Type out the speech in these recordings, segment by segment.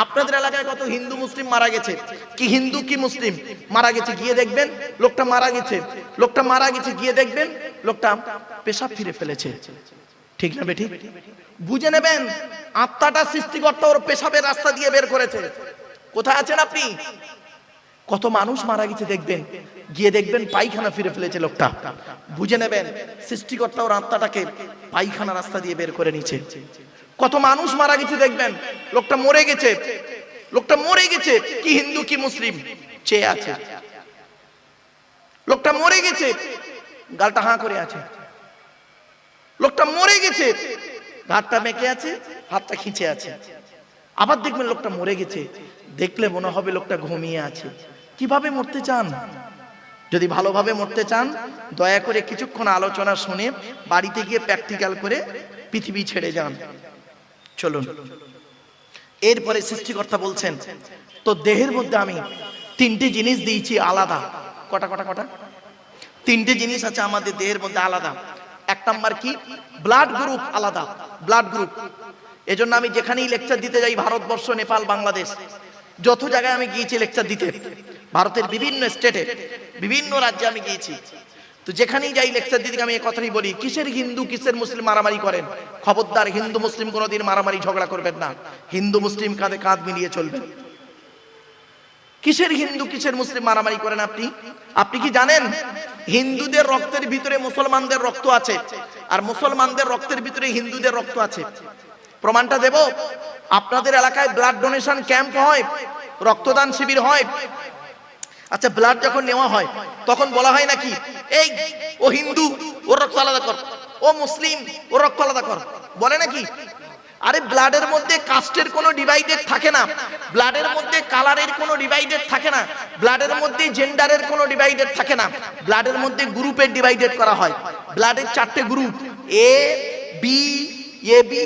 আপনাদের এলাকায় কত হিন্দু মুসলিম মারা গেছে, কি হিন্দু কি মুসলিম মারা গেছে, গিয়ে দেখবেন লোকটা মারা গেছে, লোকটা মারা গেছে, গিয়ে দেখবেন লোকটা পেশাব ফিরে ফেলেছে। ঠিক না বেঠিক? বুঝে নেবেন আত্মাটা সৃষ্টিকর্তা ওর পেশাবের রাস্তা দিয়ে বের করেছে। কোথায় আছেন আপনি? কত মানুষ মারা গেছে দেখবেন, গিয়ে দেখবেন পায়খানা ফিরে ফেলেছে লোকটা। বুঝে নেবেন সৃষ্টিকর্তা ওর আত্মাটাকে পায়খানা রাস্তা দিয়ে বের করে নিচ্ছে। কত মানুষ মারা গেছে দেখবেন, লোকটা মরে গেছে, লোকটা মরে গেছে, কি হিন্দু কি মুসলিম চেয়ে আছে। লোকটা মরে গেছে, গালটা হাঁ করে আছে। লোকটা মরে গেছে, ঘাটটা মেকে আছে, হাতটা খিঁচে আছে। আবার দেখবেন লোকটা মরে গেছে, দেখলে মনে হবে লোকটা ঘুমিয়ে আছে। কিভাবে মরতে চান? যদি ভালোভাবে মরতে চান দয়া করে কিছুক্ষণ আলোচনা শুনে বাড়িতে গিয়ে প্র্যাকটিক্যাল করে পৃথিবী ছেড়ে যান। চলুন। এরপরে সৃষ্টিকর্তা বলছেন, তো দেহের মধ্যে আমি তিনটে জিনিস দিয়েছি আলাদা। কটা কটা কটা? তিনটে জিনিস আছে আমাদের দেহের মধ্যে আলাদা। এক নাম্বার কি? ব্লাড গ্রুপ আলাদা, ব্লাড গ্রুপ। এজন্য আমি যেখানেই লেকচার দিতে যাই, ভারতবর্ষ, নেপাল, বাংলাদেশ, যত জায়গায় আমি গিয়েছি লেকচার দিতে, ভারতের বিভিন্ন স্টেটে বিভিন্ন রাজ্যে আমি গিয়েছি, তো যেখানেই যাই লেকচার দিতে আমি এই কথাই বলি, কিসের হিন্দু কিসের মুসলিম মারামারি করেন? খবরদার হিন্দু মুসলিম কোনোদিন মারামারি ঝগড়া করবেন না। হিন্দু মুসলিম কাঁধে কাঁধ মিলিয়ে চলবেন। কিসের হিন্দু কিসের মুসলিম মারামারি করেন আপনি? আপনি কি জানেন হিন্দুদের রক্তের ভিতরে মুসলমানদের রক্ত আছে, আর মুসলমানদের রক্তের ভিতরে হিন্দুদের রক্ত আছে? প্রমাণটা দেব। আপনাদের এলাকায় ব্লাড ডোনেশন ক্যাম্প হয়, রক্তদান শিবির হয়। আচ্ছা, ব্লাড যখন নেওয়া হয় তখন বলা হয় নাকি এই ও হিন্দু ওর রক্ত আলাদা কর, ও মুসলিম ওর রক্ত আলাদা কর, বলে নাকি? আরে ব্লাডের মধ্যে কাস্টের কোনো ডিভাইডেড থাকে না, ব্লাডের মধ্যে কালারের কোনো ডিভাইডেড থাকে না, ব্লাডের মধ্যে জেন্ডারের কোনো ডিভাইডেড থাকে না, ব্লাডের মধ্যে গ্রুপের ডিভাইডেড করা হয়। ব্লাডের চারটে group, A B, A B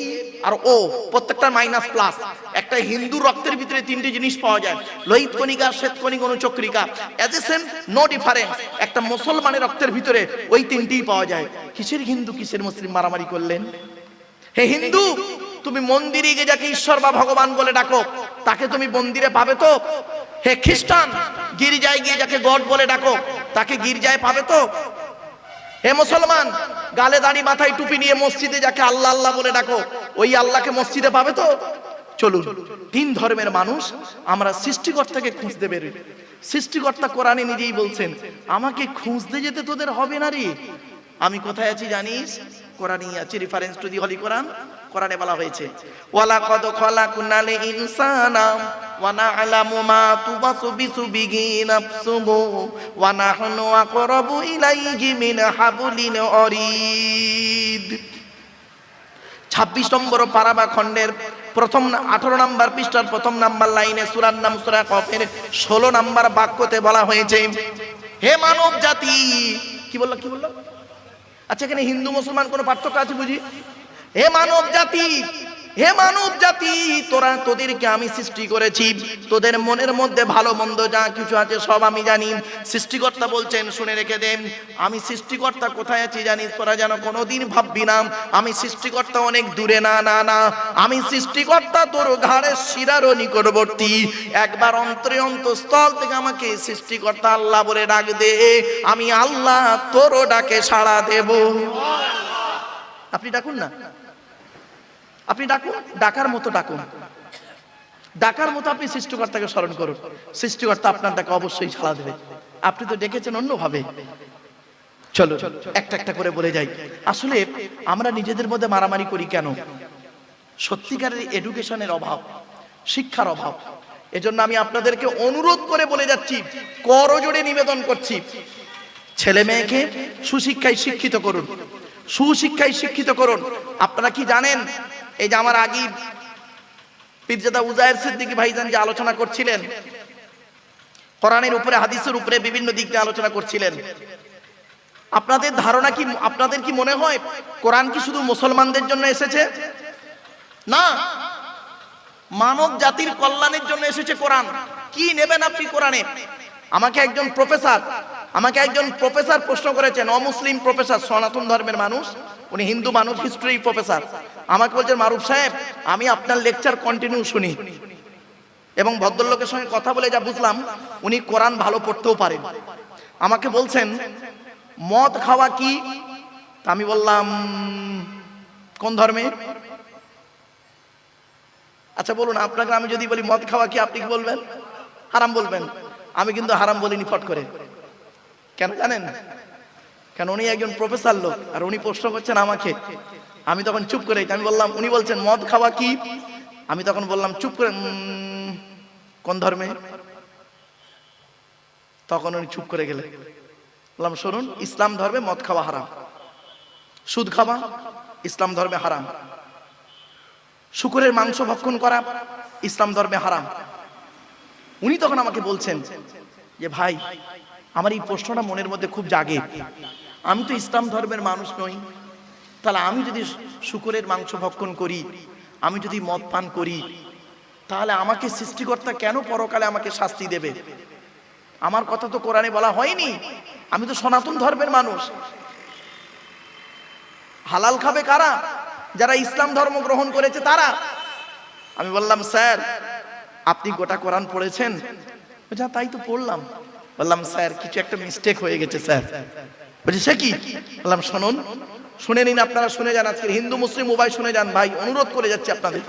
আর ও, প্রত্যেকটা মাইনাস প্লাস। একটা হিন্দু রক্তের ভিতরে তিনটে জিনিস পাওয়া যায়, লোহিত কণিকা, শ্বেত কণিকা, অনুচক্রিকা, as a same no difference. একটা মুসলমানের রক্তের ভিতরে ওই তিনটেই পাওয়া যায়। কিসের হিন্দু কিসের মুসলিম মারামারি করলেন? হে হিন্দু, তুমি মন্দিরে গিয়ে যাকে ঈশ্বর বা ভগবান বলে ডাকো তাকে তুমি মন্দিরে পাবে তো? হে খ্রিস্টান, গির্জায় গিয়ে যাকে গড বলে ডাকো তাকে গির্জায় পাবে তো? হে মুসলমান, গালে দাড়ি মাথায় টুপি নিয়ে মসজিদে যাকে আল্লাহ আল্লাহ বলে ডাকো ওই আল্লাহকে মসজিদে পাবে তো? চলুন, তিন ধর্মের মানুষ আমরা সৃষ্টিকর্তাকে খুঁজতে বেরোই। সৃষ্টিকর্তা কোরআনে নিজেই বলছেন, আমাকে খুঁজতে যেতে তোদের হবে না রে। আমি কোথায় আছি জানিস? কোরআনেই আছে, রেফারেন্স টু দি হলি কোরআন। কোরআনে বলা হয়েছে, ওয়ালাকাদ খালাকনাল ইনসানা ওয়া না'লামু মা তুওয়াসবিসু বিহি নাফসুহু ওয়া নাহনু আকরাবু ইলাইহি মিন হাবলিন ওয়ারিদ। 26 নম্বর পারা বা খণ্ডের প্রথম 18 নম্বর পৃষ্ঠার প্রথম নাম্বার লাইনে সূরার নাম সূরা কফের 16 নম্বর বাক্যতে বলা হয়েছে, হে মানব জাতি। কি বললো কি বললো? আচ্ছা, এখানে হিন্দু মুসলমান কোনো পার্থক্য আছে বুঝি? হে মানব জাতি, হে মানব জাতি, তোদেরকে আমি সৃষ্টি করেছি, তোদের মনের মধ্যে ভালো মন্দ যা কিছু আছে সব আমি জানি। সৃষ্টিকর্তা বলছেন, শুনে রেখে দেন, আমি সৃষ্টিকর্তা কোথায় আছি জানিস? তোরা যেন কোনোদিন ভাববি না আমি সৃষ্টিকর্তা অনেক দূরে, না না না, আমি সৃষ্টিকর্তা তোর ঘাড়ের শিরারও নিকটবর্তী। একবার অন্তরে অন্তঃস্থল থেকে আমাকে সৃষ্টিকর্তা আল্লাহ বলে ডাক দে, আমি আল্লাহ তোরও ডাকে সাড়া দেব। আপনি ডাকুন না, আপনি ডাকুন, ডাকার মতো ডাকুন, ডাকার মতো আপনি সৃষ্টিকর্তাকে স্মরণ করুন। সৃষ্টিকর্তা আপনার ডাকে অবশ্যই সাড়া দেবে। আপনি তো ডেকেছেন অন্যভাবে। চলো একটা একটা করে বলে যাই। আসলে আমরা নিজেদের মধ্যে মারামারি করি কেন? সত্যিকারের এডুকেশনের অভাব, শিক্ষার অভাব। এজন্য আমি আপনাদেরকে অনুরোধ করে বলে যাচ্ছি, করজোড়ে নিবেদন করছি, ছেলে মেয়েকে সুশিক্ষায় শিক্ষিত করুন, সুশিক্ষায় শিক্ষিত করুন। আপনারা কি জানেন, এই যে আমার আগেই পীরজাদা উজায়ের সিদ্দিকী ভাইজান যে আলোচনা করছিলেন, কোরআনের উপরে হাদিসের উপরে বিভিন্ন দিক নিয়ে আলোচনা করছিলেন, আপনাদের ধারণা কি, আপনাদের কি মনে হয় কোরআন কি শুধু মুসলমানদের জন্য এসেছে? না, মানব জাতির কল্যাণের জন্য এসেছে কোরআন। কি নেবেন আপনি কোরআনে? আমাকে একজন প্রফেসর প্রশ্ন করেছেন, অমুসলিম প্রফেসর, সনাতন ধর্মের মানুষ, উনি হিন্দু মানুষ, হিস্ট্রি প্রফেসর। আমাকে বলছেন, মারুফ সাহেব আমি আপনার লেকচার কন্টিনিউ শুনি, এবং ভদ্রলোকের সঙ্গে কথা বলে যা বুঝলাম উনি কোরআন ভালো পড়তেও পারেন। আমাকে বলছেন মদ খাওয়া কি? তা আমি বললাম কোন ধর্মে? আচ্ছা বলুন, আপনাকে আমি যদি বলি মদ খাওয়া কি, আপনি কি বলবেন? হারাম বলবেন। আমি কিন্তু হারাম বলিনি ফট করে। কেন জানেন? কেন উনি একজন প্রফেসর লোক আর উনি প্রশ্ন করছেন আমাকে। আমি তখন চুপ করে, আমি বললাম, উনি বলছেন মদ খাওয়া কি, আমি তখন বললাম চুপ করে কোন ধর্মে? তখন উনি চুপ করে গেলেন। বললাম শুনুন, ইসলাম ধর্মে মদ খাওয়া হারাম, সুদ খাওয়া ইসলাম ধর্মে হারাম, শুকরের মাংস ভক্ষণ করা ইসলাম ধর্মে হারাম। উনি তখন আমাকে বলছেন যে ভাই, আমার এই প্রশ্নটা মনের মধ্যে খুব জাগে, আমি তো ইসলাম ধর্মের মানুষ নই, তাহলে আমি যদি শুকরের মাংস ভক্ষণ করি, আমি যদি মদ পান করি, তাহলে আমাকে সৃষ্টিকর্তা কেন পরকালে আমাকে শাস্তি দেবে? আমার কথা তো কোরআনে বলা হয়নি, আমি তো সনাতন ধর্মের মানুষ। হালাল খাবে কারা? যারা ইসলাম ধর্ম গ্রহণ করেছে তারা। আমি বললাম স্যার আপনি গোটা কোরআন পড়েছেন? যা তাই তো পড়লাম। বললাম স্যার কিছু একটা মিস্টেক হয়ে গেছে স্যার। বলছি সে কি? বললাম শুনুন, শুনে নিন, আপনারা শুনে যান, আজকে হিন্দু মুসলিম উভয় শুনে যান ভাই, অনুরোধ করে যাচ্ছি আপনাদের।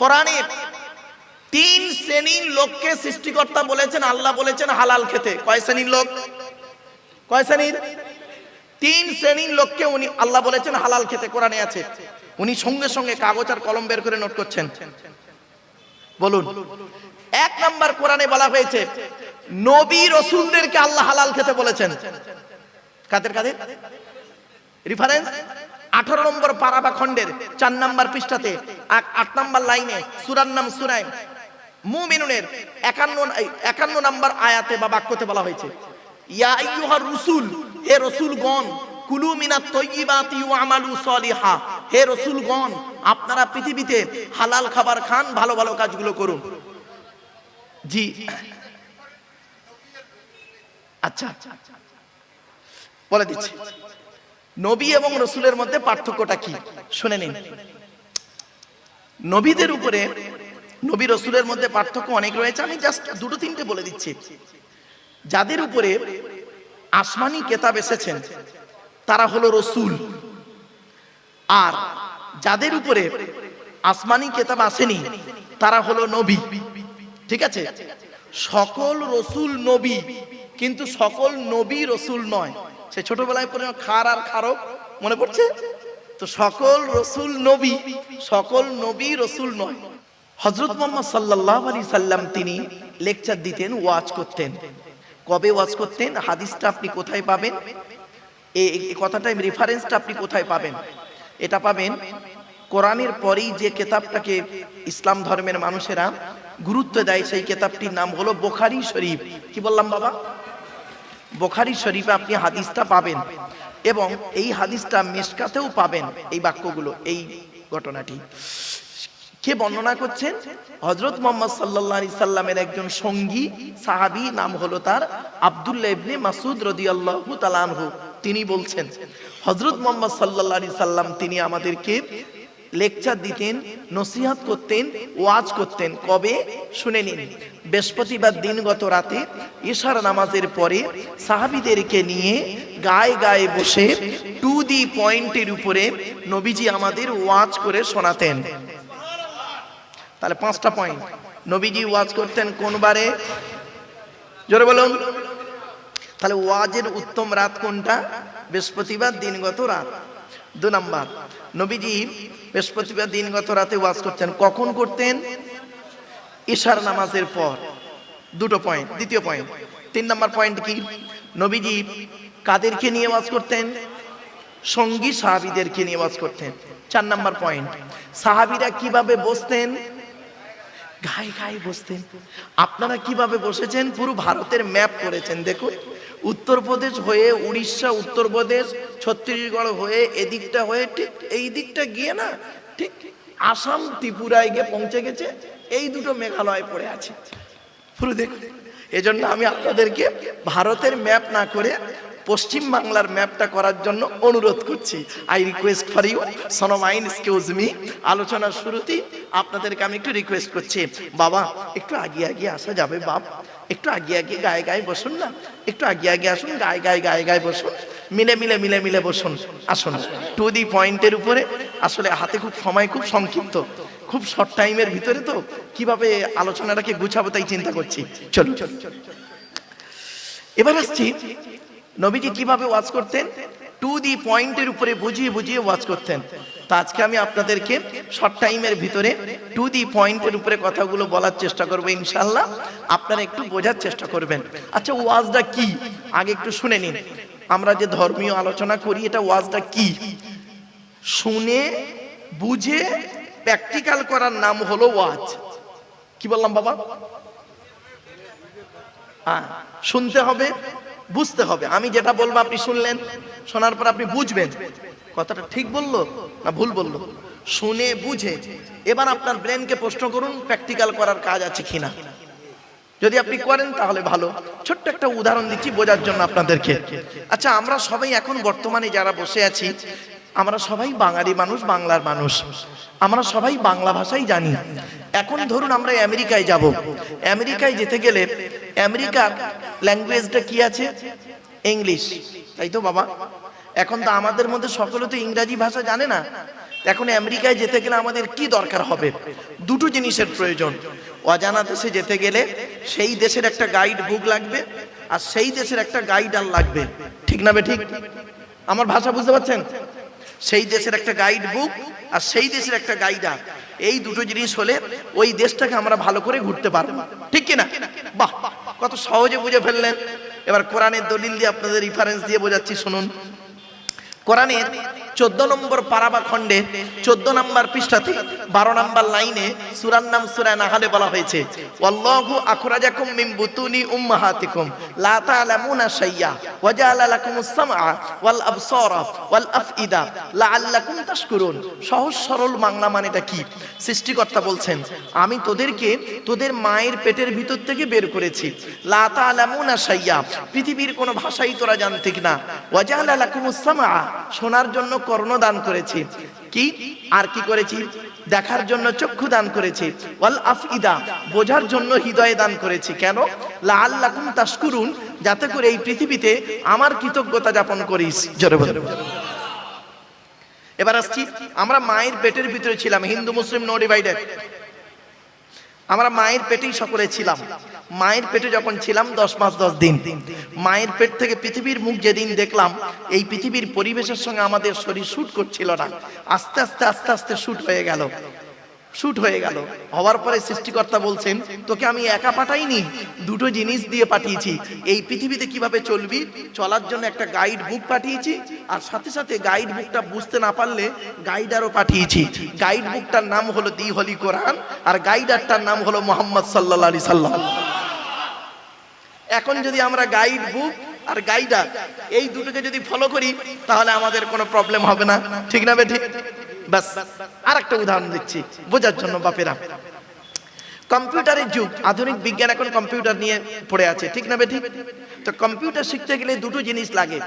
কোরআনে 3 শ্রেণীর লোককে সৃষ্টিকর্তা বলেছেন, আল্লাহ বলেছেন হালাল খেতে। কয় শ্রেণীর লোক? কয় শ্রেণীর? 3 শ্রেণীর লোককে উনি আল্লাহ বলেছেন হালাল খেতে, কোরআনে আছে। উনি সঙ্গে সঙ্গে কাগজ আর কলম বের করে নোট করছেন। বলুন, 1 নাম্বার কোরআনে বলা হয়েছে নবী রাসূলদেরকে আল্লাহ হালাল খেতে বলেছেন। কাদের কাদের? রেফারেন্স 18 নম্বর পারা বা খণ্ডের 4 নম্বর পৃষ্ঠাতে 8 নম্বর লাইনে সূরার নাম সূরা মুমিনুনের 51 নম্বর আয়াতে বা বাক্যতে বলা হয়েছে ইয়া আইয়ুহার রাসূল, হে রাসূলগণ, কুলু মিনাত তাইয়্যিবাতি ওয়া আমালু সলিহা, হে রাসূলগণ আপনারা পৃথিবীতে হালাল খাবার খান, ভালো ভালো কাজগুলো করুন। জি আচ্ছা বলে দিচ্ছি, নবী এবং রাসূলের মধ্যে পার্থক্যটা কি শুনে নিন। নবীদের উপরে, নবী রাসূলের মধ্যে পার্থক্য অনেক রয়েছে, আমি জাস্ট 2-3টে বলে দিচ্ছি। যাদের উপরে আসমানি কিতাব এসেছেন তারা হলো রাসূল, আর যাদের উপরে আসমানি কিতাব আসেনি তারা হলো নবী। ঠিক আছে? সকল রাসূল নবী, কিন্তু সকল নবী রাসূল নয়। সে ছোটবেলায় পড়ে খার আর খারক মনে পড়ছে তো? সকল রাসূল নবী, সকল নবী রাসূল নয়। হযরত মুহাম্মদ সাল্লাল্লাহু আলাইহি সাল্লাম তিনি লেকচার দিতেন, ওয়াজ করতেন। কবে ওয়াজ করতেন? হাদিসটা আপনি কোথায় পাবেন? এই কথাটা, রেফারেন্সটা আপনি কোথায় পাবেন? এটা পাবেন কোরআনের পরেই যে কিতাবটাকে ইসলাম ধর্মের মানুষেরা গুরুত্ব দেয়, সেই কিতাবটির নাম হলো বুখারী শরীফ। কি বললাম বাবা? বুখারী শরীফে আপনি হাদিসটা পাবেন, এবং এই হাদিসটা মিশকাতেও পাবেন। এই বাক্যগুলো, এই ঘটনাটি কে বর্ণনা করছেন? হযরত মুহাম্মদ সাল্লাল্লাহু আলাইহি সাল্লামের একজন সঙ্গী সাহাবী, নাম হলো তার আব্দুল্লাহ ইবনে মাসউদ রাদিয়াল্লাহু তাআলা আনহু। তিনি বলছেন হযরত মুহাম্মদ সাল্লাল্লাহু আলাইহি সাল্লাম তিনি আমাদেরকে লেকচার দিতেন, নসিহত করতেন, ওয়াজ করতেন। কবে? শুনে নিন। বৃহস্পতিবার দিনগত রাতে ইশার নামাজের পরে সাহাবীদেরকে নিয়ে গায়ে গায়ে বসে টু দি পয়েন্টের উপরে নবীজি আমাদের ওয়াজ করে শোনাতেন। তাহলে 5টা পয়েন্ট। নবীজি ওয়াজ করতেন কোন বারে? জোরে বলুন। তাহলে ওয়াজের উত্তম রাত কোনটা? বৃহস্পতিবার দিনগত রাত। 2 নাম্বার, নবীজি বৃহস্পতিবার দিনগত রাতে ওয়াজ করতেন। কখন করতেন? ইশার নামাজের পর। 2টো পয়েন্ট। দ্বিতীয় পয়েন্ট। 3 নাম্বার পয়েন্ট কি? নবীজি কাদেরকে নিয়ে ওয়াজ করতেন? সঙ্গী সাহাবীদেরকে নিয়ে ওয়াজ করতেন। 4 নাম্বার পয়েন্ট, সাহাবীরা কিভাবে বসতেন? গায়ে গায়ে বসতেন। আপনারা কিভাবে বসেছেন? পুরো ভারতের ম্যাপ করেছেন। দেখুন, উত্তরপ্রদেশ হয়ে উড়িষ্যা, উত্তরপ্রদেশ, ছত্তিশগড় হয়ে এদিকটা হয়ে ঠিক এই দিকটা গিয়ে না, ঠিক আসাম ত্রিপুরায় গিয়ে পৌঁছে গেছে। এই দুটো মেঘালয় পড়ে আছে পুরো। দেখুন, এজন্য আমি আপনাদেরকে ভারতের ম্যাপ না করে পশ্চিম বাংলার ম্যাপটা করার জন্য অনুরোধ করছি। I request for you, so no mind excuse me. আলোচনার শুরুতেই আপনাদেরকে আমি একটু রিকোয়েস্ট করছি, বাবা একটু আগিয়ে আগিয়ে আসা যাবে? বাপ একটু আগিয়ে আগিয়ে গায়ে গায়ে বসুন না, একটু আগিয়ে আগিয়ে আসুন, গায়ে গায়ে গায়ে গায়ে বসুন, মিলে মিলে মিলে মিলে বসুন। আসুন টু দি পয়েন্টের উপরে। আসলে হাতে খুব সময় খুব সংক্ষিপ্ত, খুব শর্ট টাইমের ভিতরে তো কিভাবে আলোচনাটাকে গুছাবো তাই চিন্তা করছি। চলো এবার আসছি, নবীজি কিভাবে ওয়াজ করতেন? টু দি পয়েন্টের উপরে বুঝিয়ে বুঝিয়ে ওয়াজ করতেন। তো আজকে আমি আপনাদেরকে শর্ট টাইমের ভিতরে টু দি পয়েন্টের উপরে কথাগুলো বলার চেষ্টা করবো ইনশাআল্লাহ। আপনারা একটু বোঝার চেষ্টা করবেন। আচ্ছা ওয়াজটা কি আগে একটু শুনে নিন। আমরা যে ধর্মীয় আলোচনা করি এটা ওয়াজটা কি, শুনে বুঝে প্র্যাকটিক্যাল করার নাম হলো ওয়াজ। কি বললাম বাবা? হ্যাঁ, শুনতে হবে, বুঝতে হবে। আমি যেটা বলবো আপনি শুনলেন, শোনার পর আপনি বুঝবেন কথাটা ঠিক বললো না ভুল বললো। শুনে বুঝে এবার আপনার ব্রেনকে প্রশ্ন করুন প্র্যাকটিক্যাল করার কাজ আছে কিনা। যদি আপনি করেন তাহলে ভালো। ছোট্ট একটা উদাহরণ দিচ্ছি বোঝার জন্য আপনাদেরকে। আচ্ছা আমরা সবাই এখন বর্তমানে যারা বসে আছি, আমরা সবাই বাঙালি মানুষ, বাংলার মানুষ, আমরা সবাই বাংলা ভাষাই জানি। এখন ধরুন আমরা আমেরিকায় যাব, আমেরিকায় যেতে গেলে আমেরিকার ল্যাঙ্গুয়েজটা কি আছে? ইংলিশ, তাই তো বাবা? এখন তো আমাদের মধ্যে সকলে তো ইংরাজি ভাষা জানে না। এখন আমেরিকায় যেতে গেলে আমাদের কি দরকার হবে? দুটো জিনিসের প্রয়োজন। অজানা দেশে যেতে গেলে সেই দেশের একটা গাইড বুক লাগবে, আর সেই দেশের একটা গাইডার লাগবে। ঠিক না বে ঠিক? আমার ভাষা বুঝতে পারছেন? সেই দেশের একটা গাইড বুক আর সেই দেশের একটা গাইডার, এই দুটো জিনিস হলে ওই দেশটাকে আমরা ভালো করে ঘুরতে পারবো। ঠিক কিনা? বাহ, কত সহজে বুঝে ফেললেন। এবার কোরআনের দলিল দিয়ে আপনাদের রেফারেন্স দিয়ে বোঝাচ্ছি, শুনুন। কোরআনের 14 নম্বর পারা বা খণ্ডে 14 নম্বর পৃষ্ঠাতে 12 নম্বর লাইনে সূরার নাম সূরা নাহলে বলা হয়েছে, ওয়াল্লাহু আখরাজাকুম মিন বুতুনি উম্মাহাতিকুম লা তা'লামুনা শাইয়্যা ওয়া জাআলা লাকুমুস সামআ ওয়াল আবসারা ওয়াল আফইদা লাআল্লাকুম তাশকুরুন। সহজ সরল বাংলা মানেটা কি? সৃষ্টিকর্তা বলছেন, আমি তোদেরকে তোদের মায়ের পেটের ভিতর থেকে বের করেছি। লা তা'লামুনা শাইয়্যা, পৃথিবীর কোনো ভাষাই তোরা জানতিক না। ওয়া জাআলা লাকুমুস সামআ, শোনার জন্য কর্ণ দান করেছি। কি আর কি করেছি? দেখার জন্য চক্ষু দান করেছি। ওয়াল আফইদা, বোঝার জন্য হৃদয় দান করেছি। কেন? লাআল্লাকুম তাশকুরুন, যাতে করে এই পৃথিবীতে আমার কৃতজ্ঞতা যাপন করিস। জোরে বলো। এবার আসছি, আমরা মায়ের পেটের ভিতরে ছিলাম, হিন্দু মুসলিম নো ডিভাইডেড। আমরা মায়ের পেটেই সকলে ছিলাম। মায়ের পেটে যখন ছিলাম 10 মাস 10 দিন, মায়ের পেট থেকে পৃথিবীর মুখ যেদিন দেখলাম, এই পৃথিবীর পরিবেশের সঙ্গে আমাদের শরীর শুট করছিল না। আস্তে আস্তে আস্তে আস্তে শুট হয়ে গেল। শুট হয়ে গেল, হওয়ার পরে সৃষ্টিকর্তা বলছেন, তোকে আমি একা পাঠাইনি, দুটো জিনিস দিয়ে পাঠিয়েছি। এই পৃথিবীতে কিভাবে চলবি, চলার জন্য একটা গাইড বুক পাঠিয়েছি, আর সাথে সাথে গাইড বুকটা বুঝতে না পারলে গাইডারও পাঠিয়েছি। গাইড বুকটার নাম হলো দি হোলি কোরআন, আর গাইডারটার নাম হলো মুহাম্মদ সাল্লাল্লাহু আলাইহি সাল্লাম। এখন যদি আমরা গাইড বুক আর গাইডার এই দুটোকে যদি ফলো করি, তাহলে আমাদের কোনো প্রবলেম হবে না। ঠিক না বে ঠিক? বাস আর একটা উদাহরণ দিচ্ছি বোঝার জন্য বাপেরা। কম্পিউটারের যুগ, আধুনিক বিজ্ঞান এখন কম্পিউটার নিয়ে পড়ে আছে। ঠিক না বে ঠিক? তো কম্পিউটার শিখতে গেলে দুটো জিনিস লাগে।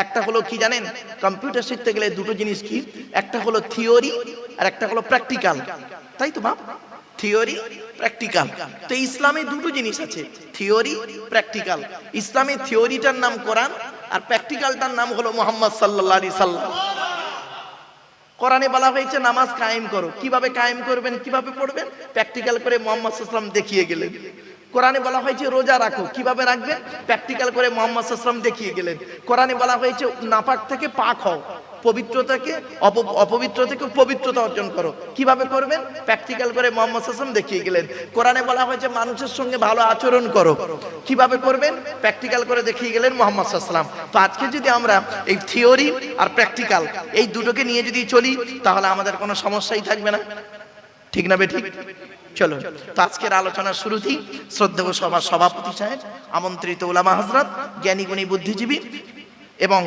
একটা হলো কি জানেন? কম্পিউটার শিখতে গেলে দুটো জিনিস কি? একটা হলো থিওরি আর একটা হলো প্র্যাকটিক্যাল। তাই তো বাপ? Theory practical. তো ইসলামে দুটো জিনিস আছে, থিওরি প্র্যাকটিক্যাল। ইসলামে থিওরিটার নাম কোরআন, আর প্র্যাকটিক্যালটার নাম হলো মুহাম্মদ সাল্লাল্লাহু আলাইহি সাল্লাম। কোরআনে বলা হয়েছে নামাজ কায়েম করো। কিভাবে কায়েম করবেন, কিভাবে পড়বেন? প্র্যাকটিক্যাল করে মুহাম্মদ সাল্লাল্লাহু আলাইহি ওয়াসাল্লাম দেখিয়ে গেলেন। কোরআনে বলা হয়েছে রোজা রাখো, কিভাবে রাখবেন? প্র্যাকটিক্যাল করে মুহাম্মদ সাল্লাল্লাহু আলাইহি ওয়াসাল্লাম দেখিয়ে গেলেন। কোরআনে বলা হয়েছে নাপাক থেকে পাক হও, পবিত্রতাকে অপবিত্র থেকে পবিত্রতা অর্জন করো, কিভাবে করবেন? প্র্যাকটিক্যাল করে মুহাম্মদ সাল্লাল্লাহু আলাইহি ওয়াসাল্লাম দেখিয়ে গেলেন। কোরআনে বলা হয়েছে মানুষের সঙ্গে ভালো আচরণ করো, কিভাবে করবেন? প্র্যাকটিক্যাল করে দেখিয়ে গেলেন মুহাম্মদ সাল্লাল্লাহু আলাইহি ওয়াসাল্লাম। তো আজকে যদি আমরা এই থিওরি আর প্র্যাকটিক্যাল এই দুটোকে নিয়ে যদি চলি, তাহলে আমাদের কোনো সমস্যাই থাকবে না। ঠিক না বে ঠিক? চলো, তো আজকের আলোচনার শুরুতেই শ্রদ্ধেয় সভার সভাপতি সাহেব, আমন্ত্রিত উলামা হযরত, জ্ঞানী গুণী বুদ্ধিজীবী এবং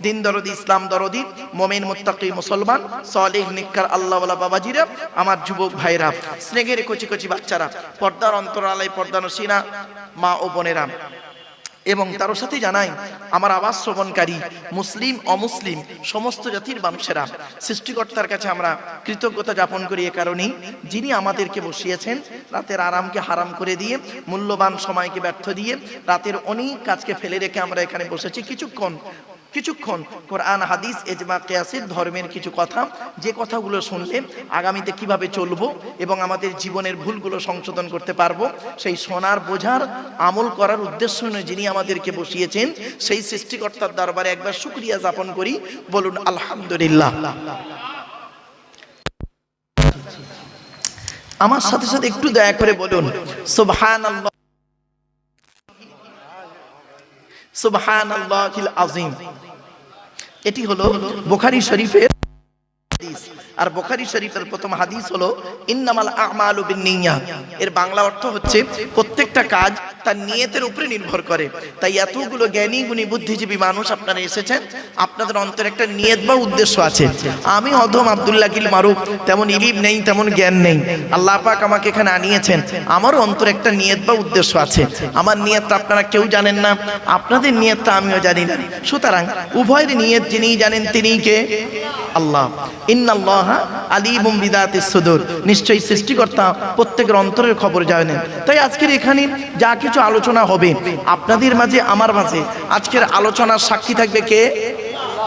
দিন দরদি, ইসলাম দরদি, মুমিন মুত্তাকি মুসলমান, সালেহ নেককার আল্লাহওয়ালা বাবাজিরা, আমার যুবক ভাইরা, স্নেহের কচি কচি বাচ্চারা, পর্দার অন্তরালে পর্দানসীনা মা ও বোনেরা, এবং তার সাথে জানাই আমার আওয়াজ শ্রবণকারী মুসলিম অমুসলিম সমস্ত জাতির মানুষেরা সৃষ্টিকর্তার কাছে আমরা কৃতজ্ঞতা যাপন করি এ কারণেই, যিনি আমাদেরকে বসিয়েছেন রাতের আরামকে হারাম করে দিয়ে, মূল্যবান সময়কে ব্যর্থ দিয়ে, রাতের অনেক কাজকে ফেলে রেখে আমরা এখানে বসেছি কিছুক্ষণ কোরআন হাদিস ইজমা কিয়াসের ধর্মের কিছু কথা, যে কথাগুলো শুনলে আগামীতে কিভাবে চলবো এবং আমাদের জীবনের ভুলগুলো সংশোধন করতে পারবো, সেই শোনার বোঝার আমল করার উদ্দেশ্য নিয়ে যিনি আমাদেরকে বসিয়েছেন সেই সৃষ্টিকর্তার দরবারে একবার শুকরিয়া যাপন করি, বলুন আলহামদুলিল্লাহ। আমার সাথে সাথে একটু দয়া করে বলুন সুবহানাল্লাহ, সুবহানাল্লাহিল আযীম। এটি হলো বুখারী শরীফের হাদিস, আর বুখারী শরীফের প্রথম হাদিস হলো ইন্নামাল আ'মালু বিন্নিয়াত। এর বাংলা অর্থ হচ্ছে প্রত্যেকটা কাজ তার নিয়তের উপরে নির্ভর করে। তাই এতগুলো জ্ঞানী গুণী বুদ্ধিজীবী মানুষ আপনারা এসেছেন, আপনাদের অন্তরে একটা নিয়ত বা উদ্দেশ্য আছে। আমি অধম আব্দুল্লাহ গিল মারুফ, তেমন ইলিম নেই, তেমন জ্ঞান নেই, আল্লাহ পাক আমাকে এখানে আনিয়েছেন, আমারও অন্তরে একটা নিয়ত বা উদ্দেশ্য আছে। আমার নিয়তটা আপনারা কেউ জানেন না, আপনাদের নিয়তটা আমিও জানি না। সুতরাং উভয়ের নিয়ত যিনি জানেন তিনিই কে? আল্লাহ। ইন্নাল্লাহা আলিমুম বিদাতিস সুদূর, নিশ্চয়ই সৃষ্টিকর্তা প্রত্যেকের অন্তরের খবর জানেন। তাই আজকের এখানে যা কিছু আলোচনা হবে আপনাদের মাঝে আমার মাঝে, আজকের আলোচনার সাক্ষী থাকবে কে?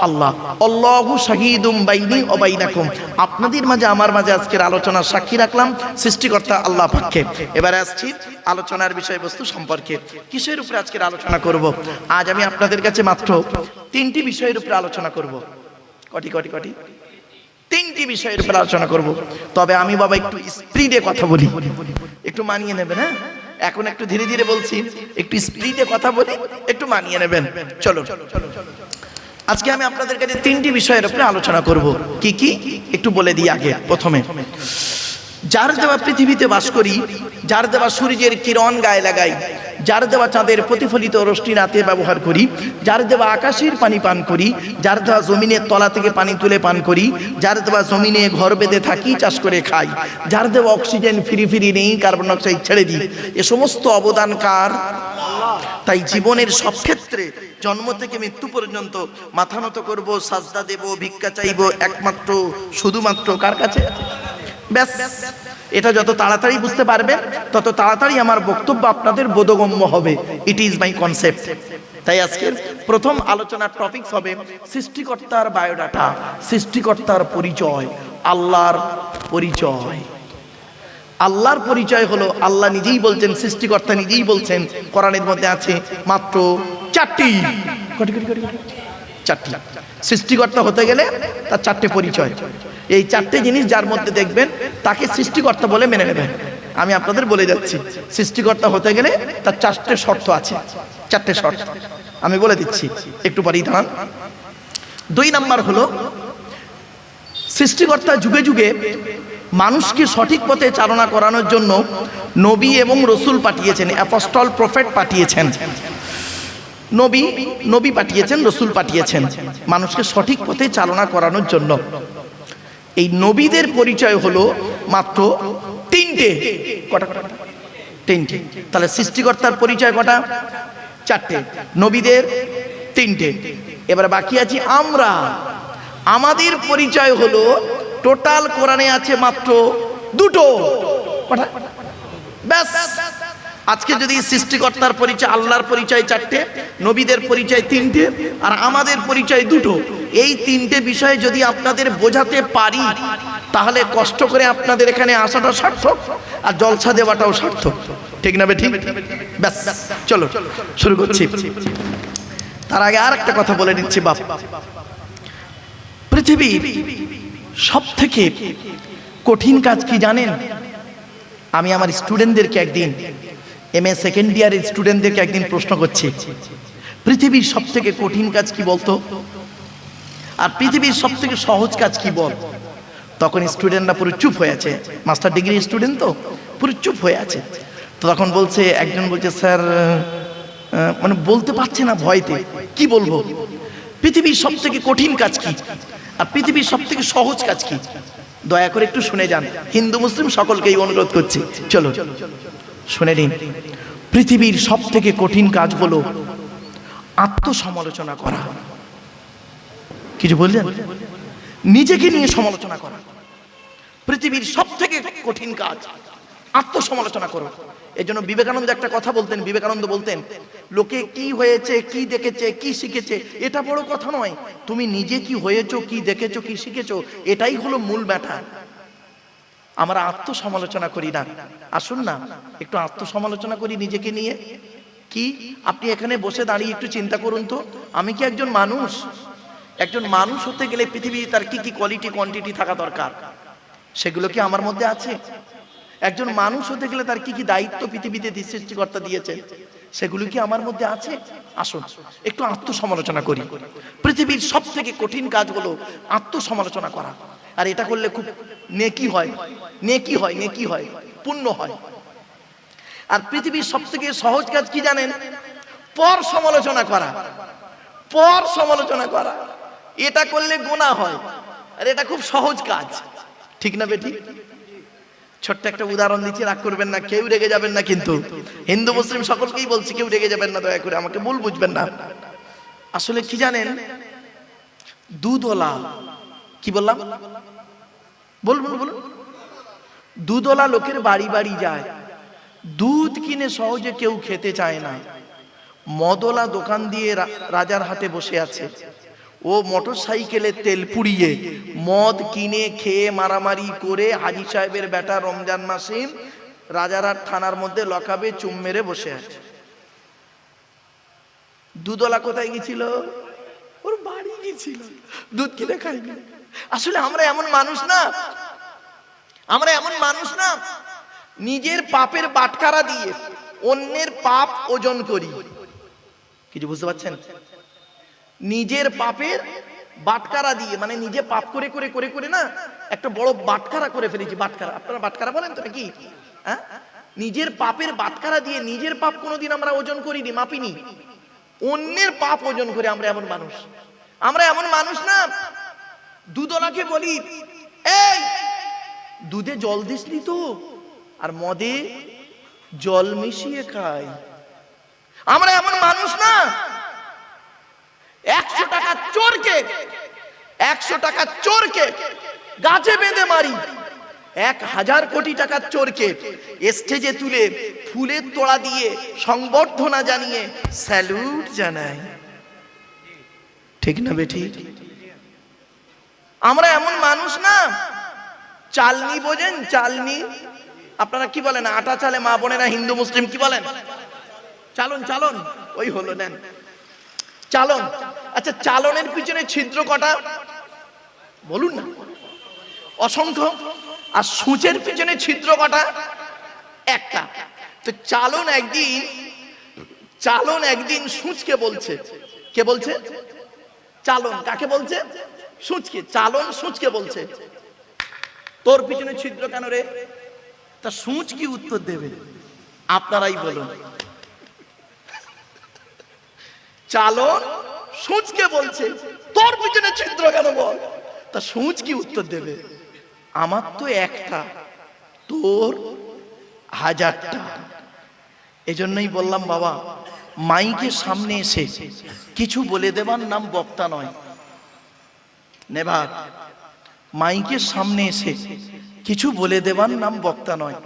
আল্লাহ। আল্লাহু শাহীদুম বাইনি ওয়া বাইনাকুম, আপনাদের মাঝে আমার মাঝে আজকের আলোচনার সাক্ষী রাখলাম সৃষ্টিকর্তা আল্লাহ পাককে। এবারে আসছি আলোচনার বিষয়বস্তু সম্পর্কে। কিসের উপরে আজকের আলোচনা করব? আজ আমি আপনাদের কাছে মাত্র 3টি বিষয়ের উপরে আলোচনা করব। কটি? 3টি বিষয়ের উপর আলোচনা করব। তবে আমি বাবা একটু স্পিডে কথা বলি, একটু মানিয়ে নেবেন। হ্যাঁ, এখন একটু ধীরে ধীরে বলছি, একটু স্পিডে কথা বলি, একটু মানিয়ে নেবেন। চলো, আজকে আমি আপনাদের কাছে 3টি বিষয়ের উপরে আলোচনা করব। কি কি একটু বলে দিই আগে। প্রথমে, যার দেওয়া পৃথিবীতে বাস করি, যার দেওয়া সূর্যের কিরণ গায়ে লাগাই, যার দেওয়া চাঁদের প্রতিফলিত রশ্মি রাতে ব্যবহার করি, যার দেওয়া আকাশের পানি পান করি, যার দেওয়া জমিনের তলা থেকে পানি তুলে পান করি, যার দেওয়া জমিনে ঘর বেঁধে থাকি, চাষ করে খাই, যার দেওয়া অক্সিজেন ফিরি নেই, কার্বন ডাইঅক্সাইড ছেড়ে দিই, এ সমস্ত অবদান কার? তাই জীবনের সব ক্ষেত্রে জন্ম থেকে মৃত্যু পর্যন্ত মাথা নত করবো, সাজদা দেব, ভিক্ষা চাইবো একমাত্র শুধুমাত্র কার কাছে? ব্যাস, এটা যত তাড়াতাড়ি বুঝতে পারবেন তত তাড়াতাড়ি আমার বক্তব্য আপনাদের বোধগম্য হবে। It is my concept. তাই আজকের প্রথম আলোচনার টপিকস হবে সৃষ্টিকর্তার বায়োডাটা, সৃষ্টিকর্তার পরিচয়, আল্লাহর পরিচয়। আল্লাহর পরিচয় হলো, আল্লাহ নিজেই বলছেন, সৃষ্টিকর্তা নিজেই বলছেন, কোরআনের মধ্যে আছে মাত্র 4টি। সৃষ্টিকর্তা হতে গেলে তার 4টে পরিচয়। এই 4টে জিনিস যার মধ্যে দেখবেন তাকে সৃষ্টিকর্তা বলে মেনে নেবেন। আমি আপনাদের বলে যাচ্ছি, সৃষ্টিকর্তা হতে গেলে তার 4টে শর্ত আছে। 4টে শর্ত আমি বলে দিচ্ছি, একটু পরেই দাঁড়ান। 2 নাম্বার হলো, সৃষ্টিকর্তা যুগে যুগে মানুষকে সঠিক পথে চালনা করানোর জন্য নবী এবং রসুল পাঠিয়েছেন, অ্যাপোস্টল প্রফেট পাঠিয়েছেন। নবী পাঠিয়েছেন, রসুল পাঠিয়েছেন মানুষকে সঠিক পথে চালনা করানোর জন্য। এই নবীদের পরিচয় হলো মাত্র 3টে। কটা? 3টে। তাহলে সৃষ্টিকর্তার পরিচয় কটা? 4টে, নবীদের 3টে। এবার বাকি আছি আমরা। আমাদের পরিচয় হলো টোটাল কোরআনে আছে মাত্র 2টো। কটা? ব্যাস। আজকে যদি সৃষ্টিকর্তার পরিচয়, আল্লাহর পরিচয় 4টে, নবীদের পরিচয় 3টে, আর আমাদের পরিচয় 2টো, এই 3টে বিষয় যদি আপনাদের বোঝাতে পারি তাহলে কষ্ট করে আপনাদের এখানে আসাটা সার্থক, আর জলসা দেওয়াটাও সার্থক। ঠিক না? ঠিক। ব্যাস, চলো শুরু করছি। তার আগে আর একটা কথা বলে নিচ্ছি বাপ, পৃথিবীর সব থেকে কঠিন কাজ কি জানেন? আমি আমার স্টুডেন্টদেরকে একদিন, MA সেকেন্ড ইয়ারের স্টুডেন্টদেরকে একদিন প্রশ্ন করছি, পৃথিবীর সব থেকে কঠিন কাজ কি বলতো, আর পৃথিবীর সব থেকে সহজ কাজ কি বল। তখন স্টুডেন্টরা পুরো চুপ হয়ে আছে, মাস্টার ডিগ্রি স্টুডেন্ট তো পুরো চুপ হয়ে আছে। তো তখন বলছে, একজন বলছে, স্যার মানে বলতে পারছে না ভয়তে, কি বলবো, পৃথিবীর সব থেকে কঠিন কাজ কি আর পৃথিবীর সব থেকে সহজ কাজ কি? দয়া করে একটু শুনে যান, হিন্দু মুসলিম সকলকেই অনুরোধ করছি, চলো শুনে নিন। পৃথিবীর সব থেকে কঠিন কাজ হলো আত্মসমালোচনা করা। কিছু বললেন? নিজেকে নিয়ে সমালোচনা করা পৃথিবীর সব থেকে কঠিন কাজ। আত্মসমালোচনা করো। এই জন্য বিবেকানন্দ একটা কথা বলতেন। বিবেকানন্দ বলতেন, লোকে কি হয়েছে, কি দেখেছে, কি শিখেছে, এটা বড় কথা নয়, তুমি নিজে কি হয়েছো, কি দেখেছো, কি শিখেছো, এটাই হলো মূল ব্যাটা। আমরা আত্মসমালোচনা করি না। আসুন না একটু আত্মসমালোচনা করি নিজেকে নিয়ে। কি আপনি এখানে বসে দাঁড়িয়ে একটু চিন্তা করুন তো, আমি কি একজন মানুষ? একজন মানুষ হতে গেলে পৃথিবীতে তার কি কি কোয়ালিটি কোয়ান্টিটি থাকা দরকার, সেগুলো কি আমার মধ্যে আছে? একজন মানুষ হতে গেলে তার কি কি দায়িত্ব পৃথিবীতে সৃষ্টিকর্তা দিয়েছে, সেগুলো কি আমার মধ্যে আছে? আসুন একটু আত্মসমালোচনা করি। পৃথিবীর সব থেকে কঠিন কাজ হলো আত্মসমালোচনা করা। আর এটা করলে খুব নেকি হয়, নেকি হয়, নেকি হয়, পুণ্য হয়। আর পৃথিবীর সব থেকে সহজ কাজ কি জানেন? পর সমালোচনা করা। পর সমালোচনা করা, এটা করলে গুনাহ হয়। আর এটা খুব সহজ কাজ, ঠিক না বেটি? ছোট্ট একটা উদাহরণ দিচ্ছি, রাগ করবেন না, কেউ রেগে যাবেন না, কিন্তু হিন্দু মুসলিম সকলকেই বলছি, কেউ রেগে যাবেন না, দয়া করে আমাকে ভুল বুঝবেন না। আসলে কি জানেন, দুধওয়ালা, কি বললাম, বলুন বলুন, দুধওয়ালা লোকের বাড়ি বাড়ি যায়, দুধ কিনে সহজে কেউ খেতে চায় না। মদওয়ালা দোকান দিয়ে রাজার হাটে বসে আছে, ও মোটর সাইকেলে তেল পুড়িয়ে মদ কিনে খেয়ে মারামারি করে হাজি সাহেবের বেটা রমজান মাসে রাজারহাট থানার মধ্যে লকাবে চুম মেরে বসে আছে। দুধওয়ালা কোথায় গেছিল? ওর বাড়ি গেছিল, দুধ কিনে খায়নি। আসলে আমরা এমন মানুষ না, আমরা এমন মানুষ না, নিজের পাপের বাটখারা দিয়ে অন্যের পাপ ওজন করি। কিছু বুঝতে পারছেন? নিজের পাপের বাটখারা দিয়ে, মানে নিজে পাপ করে করে করে করে না একটা বড় বাটখারা করে ফেলেছি। বাটখারা, আপনারা বাটখারা বলেন তো নাকি? হ্যাঁ, নিজের পাপের বাটখারা দিয়ে নিজের পাপ কোনোদিন আমরা ওজন করিনি, মাপিনি, অন্যের পাপ ওজন করে। আমরা এমন মানুষ, আমরা এমন মানুষ না। দুধওয়ালাকে বলি, এই দুধে জল দিসনি তো, আর মদে জল মিশিয়ে খাই। আমরা এমন মানুষ না। 100 টাকা চোরকে, 100 টাকা চোরকে গাছে বেঁধে মারি, 1000 কোটি টাকার চোরকে স্টেজে তুলে ফুলের তোড়া দিয়ে সংবর্ধনা জানিয়ে স্যালুট জানাই। ঠিক না বেঠি? আমরা এমন মানুষ না। চালনি বোঝেন? চালনি, আপনারা কি বলেন? আটা চালে মা বোনেরা হিন্দু মুসলিম কি বলেন? চালন, চালন, ওই হলো, নেন চালন। আচ্ছা, চালনের পিছনে ছিদ্র কটা বলুন না? অসংখ্য। আর সূচের পিছনে ছিদ্র কটা? একটা। তো চালন একদিন সূচকে বলছে। কে বলছে? চালন। কাকে বলছে? সূচকে। চালন সূচকে বলছে, তোর পিছনে ছিদ্র কেন রে? তা সূচ কি উত্তর দেবে? আপনারাই বলুন। চালন সূচকে বলছে, তোর পিছনে ছিদ্র কেন বল? তা সূচ কি উত্তর দেবে? আমার তো একটা, তোর 1000টা। এজন্যই বললাম বাবা, মাইকের সামনে এসে কিছু বলে দেবার নাম বক্তা নয়। নেভার। মাইকের সামনে এসে কিছু বলে দেবার নাম বক্তা নয়।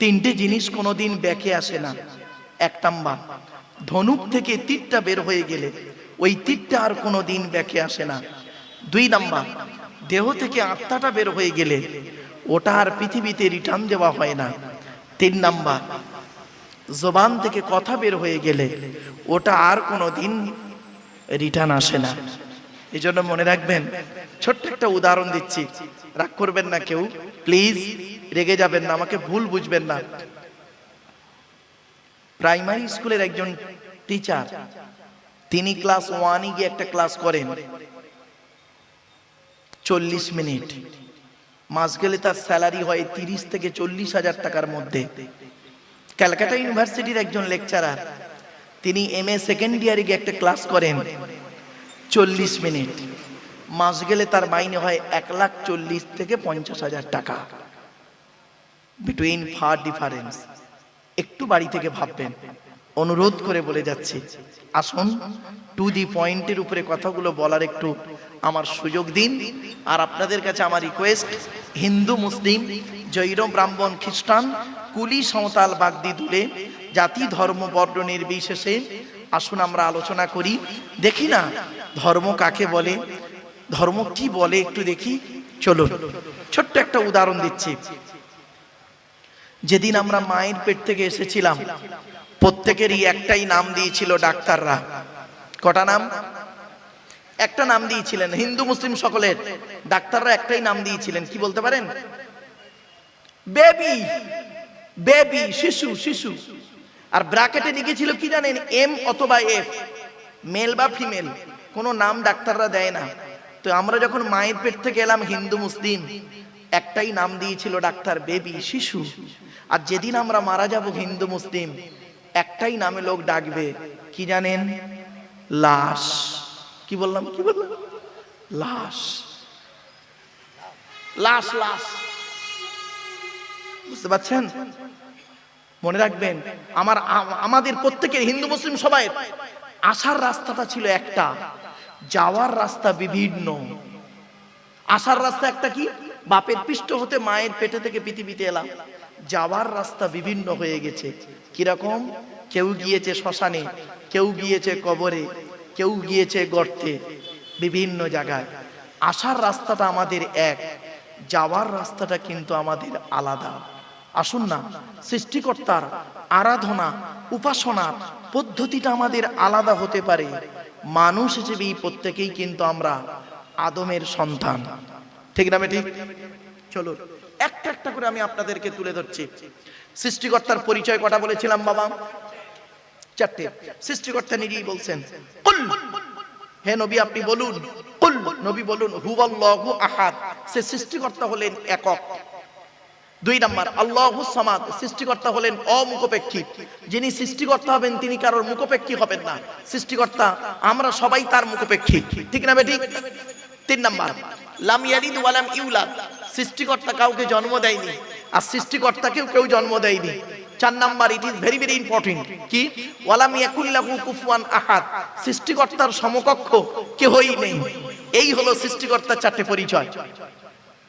3টে জিনিস কোনোদিন ব্যাকে আসে না। 1 নাম্বার, ধনুক থেকে তীরটা বের হয়ে গেলে ওই তীরটা আর কোনোদিন ব্যাকে আসে না। 2 নাম্বার, দেহ থেকে আত্মাটা বের হয়ে গেলে ওটা আর পৃথিবীতে রিটার্ন দেওয়া হয় না। 3 নাম্বার, জবান থেকে কথা বের হয়ে গেলে ওটা আর কোনোদিন রিটার্ন আসে না। এই জন্য মনে রাখবেন, ছোট্ট একটা উদাহরণ দিচ্ছি, রাগ করবেন না কেউ, প্লিজ রেগে যাবেন না, আমাকে ভুল বুঝবেন না। প্রাইমারি স্কুলের একজন টিচার, তিনি ক্লাস 1-এ গিয়ে একটা ক্লাস করেন 40 মিনিট। মাস গেলে তার স্যালারি হয় 30 থেকে 40,000 টাকার মধ্যে। ক্যালকাটা ইউনিভার্সিটির একজন লেকচারার, তিনি MA সেকেন্ড ইয়ারে গিয়ে একটা ক্লাস করেন 40 মিনিট। মাস গেলে তার মাইনে হয় 1,40,000 থেকে 50,000 টাকা। Between far difference. একটু বাড়ি থেকে ভাববেন, অনুরোধ করে বলে যাচ্ছি, আসুন টু দি পয়েন্টের উপরে কথাগুলো বলার একটু আমার সুযোগ দিন। আর আপনাদের কাছে আমার রিকোয়েস্ট, হিন্দু মুসলিম জৈন ব্রাহ্মণ খ্রিস্টান কুলি সাঁওতাল বাগদি দুলে জাতি ধর্ম বর্ণ নির্বিশেষে আসুন আমরা আলোচনা করি। দেখি না ধর্ম কাকে বলে, ধর্ম কি বলে একটু দেখি। চলুন ছোট্ট একটা উদাহরণ দিচ্ছি। যেদিন আমরা মায়ের পেট থেকে এসেছিলাম প্রত্যেকেরই একটাই নাম দিয়েছিল ডাক্তাররা। কটা নাম? একটা নাম দিয়েছিলেন। হিন্দু মুসলিম সকলের ডাক্তাররা একটাই নাম দিয়েছিলেন, কি বলতে পারেন? বেবি, বেবি, শিশু, শিশু। আর ব্র্যাকেটে লিখেছিল কি জানেন? এম অথবা এফ, মেল বা ফিমেল, কোনো নাম ডাক্তাররা দেয় না। তো আমরা যখন মায়ের পেট থেকে এলাম হিন্দু মুসলিম, একটাই নাম দিয়েছিল ডাক্তার, বেবি, শিশু। আর যেদিন আমরা মারা যাব হিন্দু মুসলিম, একটাই নামে লোক ডাকবে, কি জানেন? লাশ। কি বললাম? কি বললাম? লাশ, লাশ, লাশ। বুঝতে পারছেন? মনে রাখবেন, আমাদের প্রত্যেকের হিন্দু মুসলিম সবাই আসার রাস্তাটা ছিল একটা, যাওয়ার রাস্তা বিভিন্ন। আসার রাস্তা একটা, কি? বাপের পৃষ্ঠ হতে মায়ের পেটে থেকে পৃথিবীতে এলাম। যাওয়ার রাস্তা বিভিন্ন হয়ে গেছে। কিরকম? কেউ গিয়েছে শ্মশানে, কেউ গিয়েছে কবরে, কেউ গিয়েছে গর্তে, বিভিন্ন জায়গায়। আসার রাস্তাটা আমাদের এক, যাওয়ার রাস্তাটা কিন্তু আমাদের আলাদা। আসুন না, সৃষ্টিকর্তার আরাধনা উপাসনার পদ্ধতিটা আমাদের আলাদা হতে পারে। মানুষ হিসেবে প্রত্যেকেই কিন্তু আমরা আদমের সন্তান, ঠিক না ঠিক? চলো একটা একটা করে আমি আপনাদেরকে তুলে ধরছি। সৃষ্টিকর্তার পরিচয় কটা বলেছিলাম বাবা? চারটে। সৃষ্টিকর্তা নিজেই বলছেন, কুল, হে নবী আপনি বলুন, কুল, নবী বলুন, হুয়াল্লাহু আহাদ, সে সৃষ্টিকর্তা হলেন একক। দুই নাম্বার, আল্লাহুস সামাদ, সৃষ্টিকর্তা হলেন অমুখপেক্ষী। যিনি সৃষ্টিকর্তা হবেন তিনি কারোর মুখপেক্ষী হবেন না। সৃষ্টিকর্তা আমরা সবাই তার মুখপেক্ষী, ঠিক না বেঠিক? তিন নাম্বার, লাম ইয়ালিদ ওয়া লাম ইউলাদ, সৃষ্টিকর্তা কাউকে জন্ম দেয়নি আর সৃষ্টিকর্তাকেও কেউ জন্ম দেয়নি। চার number, it is very very important, কি? ওয়া লাম ইয়াকুল লাহু কুফুয়ান আহাদ, সৃষ্টিকর্তার সমকক্ষ কেউই নেই। এই হলো সৃষ্টিকর্তার চারটে পরিচয়।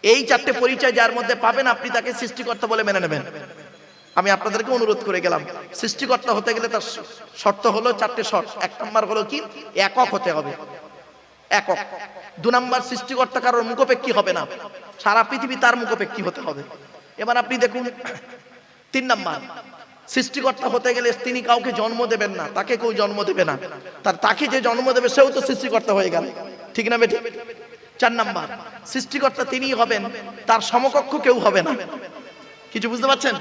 এই চারটে পরিচয় যার মধ্যে পাবেন আপনি তাকে সৃষ্টিকর্তা বলে মেনে নেবেন। আমি আপনাদেরকে অনুরোধ করে গেলাম, সৃষ্টিকর্তা হতে গেলে তার শর্ত হলো চারটে শর্ত। এক নাম্বার হলো কি? একক হতে হবে, একক। দু নাম্বার, সৃষ্টিকর্তা কারোর মুখপেক্ষী হবে না, সারা পৃথিবী তার মুখপেক্ষী হতে হবে। এবার আপনি দেখুন, তিন নাম্বার, সৃষ্টিকর্তা হতে গেলে তিনি কাউকে জন্ম দেবেন না, তাকে কেউ জন্ম দেবে না, তাকে যে জন্ম দেবে সেও তো সৃষ্টিকর্তা হয়ে গেল, ঠিক না বেটি? চার নাম্বার, সৃষ্টিকর্তা তিনিই হবেন, তার সমকক্ষ কেউ হবে না। কিছু বুঝতে পারছেন?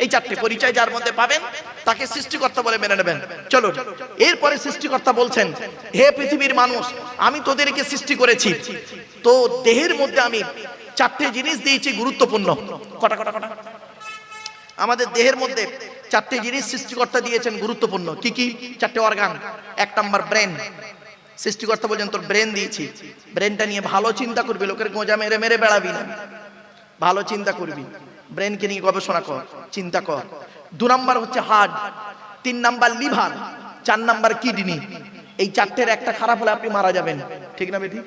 এই চারটে পরিচয় যার মধ্যে পাবেন তাকে সৃষ্টিকর্তা বলে মেনে নেবেন। চলো এরপরে সৃষ্টিকর্তা বলছেন, হে পৃথিবীর মানুষ, আমি তোদেরকে সৃষ্টি করেছি, তো দেহের মধ্যে আমি চারটে জিনিস দিয়েছি গুরুত্বপূর্ণ। কটা কটা কটা? আমাদের দেহের মধ্যে চারটে জিনিস সৃষ্টিকর্তা দিয়েছেন গুরুত্বপূর্ণ। কি কি? চারটে অর্গান। এক নাম্বার ব্রেন, সৃষ্টিকর্তা বলছেন তোর ব্রেন দিয়েছি, ব্রেনটা নিয়ে ভালো চিন্তা করবি, লোকের গোঁজা মেরে মেরে বেড়াবি না, ভালো চিন্তা করবি, ব্রেনকে নিয়ে গবেষণা কর, চিন্তা কর। দু নাম্বার হচ্ছে হার্ট, তিন নাম্বার লিভার, চার নাম্বার কিডনি। এই চারটের একটা খারাপ হলে আপনি মারা যাবেন, ঠিক না বেটি?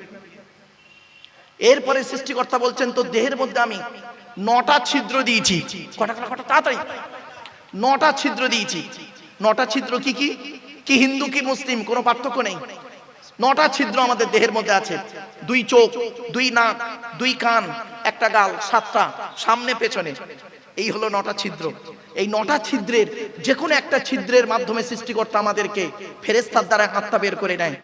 এরপরে সৃষ্টিকর্তা বলছেন তোর দেহের মধ্যে আমি 9টা ছিদ্র দিয়েছি। কটা কটা কটা? তাড়াতাড়ি। 9টা ছিদ্র দিয়েছি। 9টা ছিদ্র কি কি? কি হিন্দু কি মুসলিম কোনো পার্থক্য নেই। 9টা ছিদ্র আমাদের দেহের মধ্যে আছে। 2 চোখ, 2 নাক, 2 কান, একটা গাল, 7টা সামনে পেছনে। এই হলো 9টা ছিদ্র। এই 9টা ছিদ্রের যে কোনো একটা ছিদ্রের মাধ্যমে সৃষ্টিকর্তা আমাদেরকে ফেরেশতার দ্বারা আত্মা বের করে নেয়।